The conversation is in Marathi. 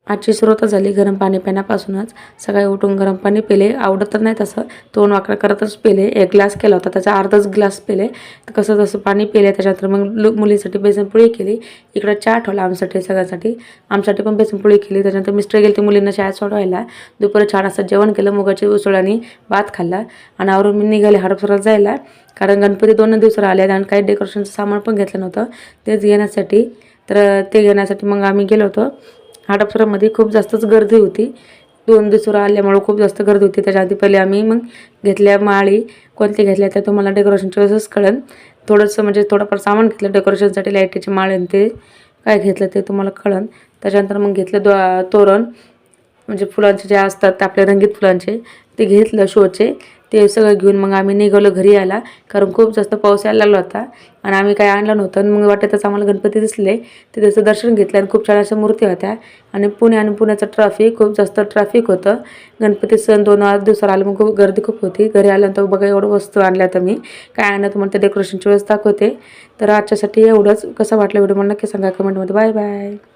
आजची सुरुवात झाली गरम पाणी पिण्यापासूनच. सकाळी उठून गरम पाणी पिले. आवडत तर नाही तसं, तोंड वाकडं करतच पिले. 1 ग्लास केला होता, त्याचा अर्धाच ग्लास पिले. कसं तसं पाणी पिले. त्याच्यानंतर मग मुलीसाठी बेसनपोळी केली. इकडं चहा ठेवला आमच्यासाठी सगळ्यांसाठी. आमच्यासाठी पण बेसनपोळी केली. त्याच्यानंतर मिस्टर गेले ते मुलींना शाळेत सोडवायला. दुपारी छान असं जेवण केलं, मुगाची उसळ आणि भात खाल्ला. आणि आवरून मी निघाले हडपसराला जायला, कारण गणपती 2 दिवसाला आले आणि काही डेकोरेशनचं सामान पण घेतलं नव्हतं तेच घेण्यासाठी. तर ते घेण्यासाठी मग आम्ही गेलो होतो. हडपसरामध्ये खूप जास्तच गर्दी होती. 2 दिवसाला आल्यामुळं खूप जास्त गर्दी होती. त्याच्या आधी पहिले आम्ही मग घेतल्या माळी. कोणत्या घेतल्या त्या तुम्हाला डेकोरेशनच्या वेळेसच कळेल. थोडंसं म्हणजे थोडंफार सामान घेतलं डेकोरेशनसाठी, लाईटीचे माळ आणि ते काय घेतलं ते तुम्हाला कळेल. त्याच्यानंतर मग घेतलं तोरण, म्हणजे फुलांचे जे असतात आपले रंगीत फुलांचे, ते घेतलं शोचे. ते सगळं घेऊन मग आम्ही निघालो घरी यायला, कारण खूप जास्त पाऊस यायला लागला होता आणि आम्ही काही आणलं नव्हतं. आणि मग वाटेतच आम्हाला गणपती दिसले, ते त्याचं दर्शन घेतलं आणि खूप छान अशा मूर्ती होत्या. आणि पुण्याचं खूप जास्त ट्रॅफिक होतं. गणपती सण 2 दिवसाला आलं, मग खूप गर्दी खूप होती. घरी आल्यानंतर बघा एवढं वस्तू आणल्या तर मी काय आणलं तुम्हाला ते डेकोरेशनची वेळेस दाखवते. तर आजच्यासाठी एवढंच. कसं वाटलं व्हिडिओ मला नक्की सांगा कमेंटमध्ये. Bye bye.